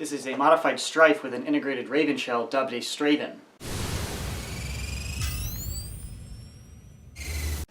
This is a modified Stryfe with an integrated Rayven shell dubbed a Strayven.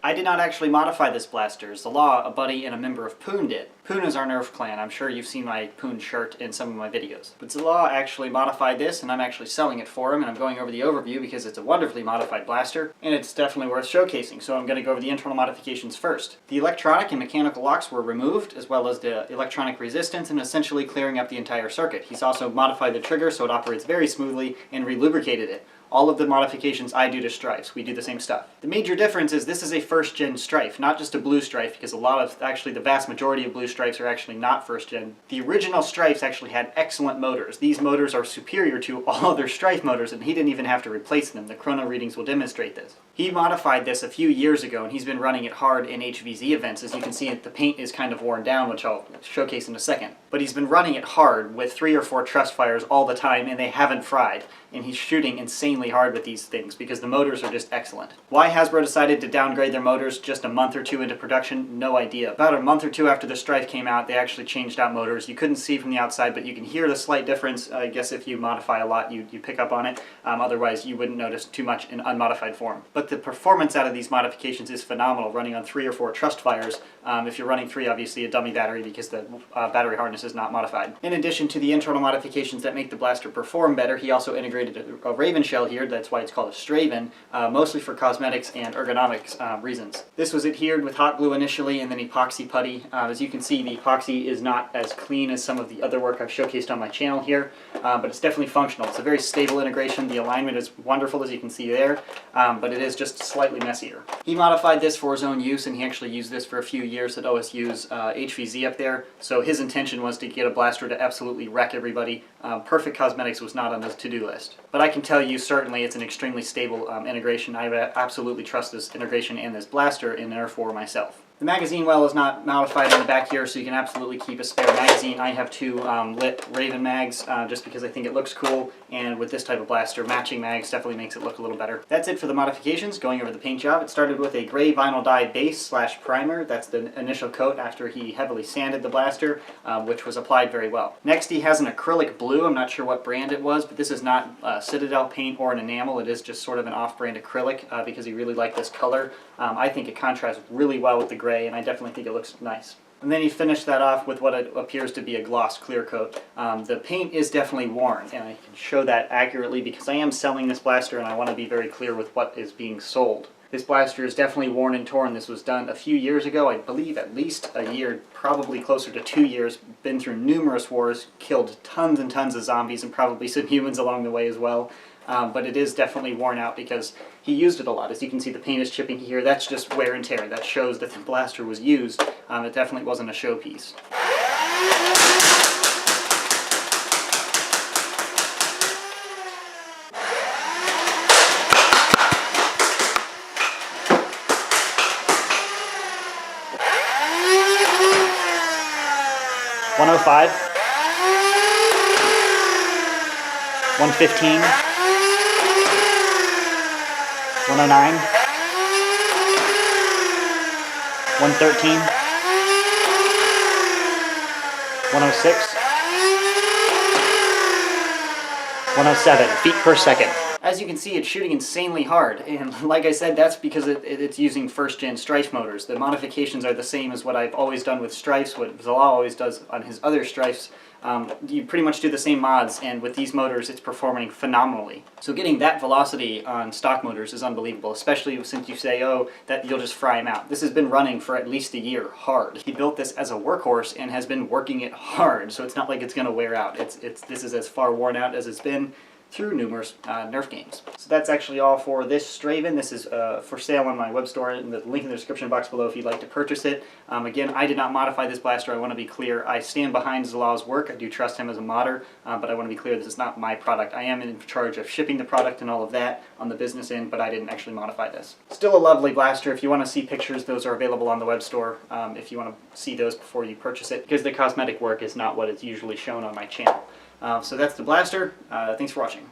I did not actually modify this blaster. As the law, a buddy and a member of Poon did. Poon is our Nerf clan. I'm sure you've seen my Poon shirt in some of my videos. But Zalaw actually modified this, and I'm actually selling it for him, and I'm going over the overview because it's a wonderfully modified blaster, and it's definitely worth showcasing, so I'm going to go over the internal modifications first. The electronic and mechanical locks were removed, as well as the electronic resistance, and essentially clearing up the entire circuit. He's also modified the trigger so it operates very smoothly, and relubricated it. All of the modifications I do to Stryfes. We do the same stuff. The major difference is this is a first-gen Stryfe, not just a blue Stryfe, because actually the vast majority of blue Stryfes are actually not first-gen. The original Stryfes actually had excellent motors. These motors are superior to all other Stryfe motors, and he didn't even have to replace them. The chrono readings will demonstrate this. He modified this a few years ago, and he's been running it hard in HVZ events. As you can see, the paint is kind of worn down, which I'll showcase in a second. But he's been running it hard with 3 or 4 trust fires all the time, and they haven't fried. And he's shooting insanely hard with these things because the motors are just excellent. Why Hasbro decided to downgrade their motors just a month or 2 into production, no idea. About a month or 2 after the Stryfe came out, they actually changed out motors. You couldn't see from the outside, but you can hear the slight difference. I guess if you modify a lot, you pick up on it. Otherwise, you wouldn't notice too much in unmodified form. But the performance out of these modifications is phenomenal, running on 3 or 4 trust fires. If you're running 3, obviously a dummy battery because the battery harness is not modified. In addition to the internal modifications that make the blaster perform better, he also integrated a Rayven shell here. That's why it's called a Strayven, mostly for cosmetics and ergonomics reasons. This was adhered with hot glue initially and then epoxy putty. As you can see, the epoxy is not as clean as some of the other work I've showcased on my channel here, but it's definitely functional. It's a very stable integration. The alignment is wonderful, as you can see there, but it is just slightly messier. He modified this for his own use, and he actually used this for a few years at OSU's HVZ up there, so his intention was to get a blaster to absolutely wreck everybody. Perfect cosmetics was not on his to-do list. But I can tell you certainly it's an extremely stable integration. I absolutely trust this integration and this blaster in Nerf war myself. The magazine well is not modified in the back here, so you can absolutely keep a spare magazine. I have 2 lit Rayven mags just because I think it looks cool, and with this type of blaster, matching mags definitely makes it look a little better. That's it for the modifications. Going over the paint job, it started with a gray vinyl dye base / primer. That's the initial coat after he heavily sanded the blaster, which was applied very well. Next, he has an acrylic blue. I'm not sure what brand it was, but this is not Citadel paint or an enamel. It is just sort of an off-brand acrylic because he really liked this color. I think it contrasts really well with the gray, and I definitely think it looks nice. And then he finished that off with what appears to be a gloss clear coat. The paint is definitely worn, and I can show that accurately because I am selling this blaster and I want to be very clear with what is being sold. This blaster is definitely worn and torn. This was done a few years ago, I believe at least a year, probably closer to 2 years, been through numerous wars, killed tons and tons of zombies and probably some humans along the way as well. But it is definitely worn out because he used it a lot. As you can see, the paint is chipping here. That's just wear and tear. That shows that the blaster was used. It definitely wasn't a showpiece. .105, 115, 109, 113, 106, 107 feet per second. As you can see, it's shooting insanely hard, and like I said, that's because it's using first-gen Stryfe motors. The modifications are the same as what I've always done with Stryfes, what Zalaw always does on his other Stryfes. You pretty much do the same mods, and with these motors it's performing phenomenally. So getting that velocity on stock motors is unbelievable, especially since you say, oh, that you'll just fry them out. This has been running for at least a year, hard. He built this as a workhorse and has been working it hard, so it's not like it's going to wear out. This is as far worn out as it's been through numerous Nerf games. So that's actually all for this Strayven. This is for sale on my web store, and the link in the description box below if you'd like to purchase it. Again, I did not modify this blaster. I want to be clear. I stand behind Zalaw's work. I do trust him as a modder, but I want to be clear this is not my product. I am in charge of shipping the product and all of that on the business end, but I didn't actually modify this. Still a lovely blaster. If you want to see pictures, those are available on the web store if you want to see those before you purchase it, because the cosmetic work is not what is usually shown on my channel. So that's the blaster. Thanks for watching.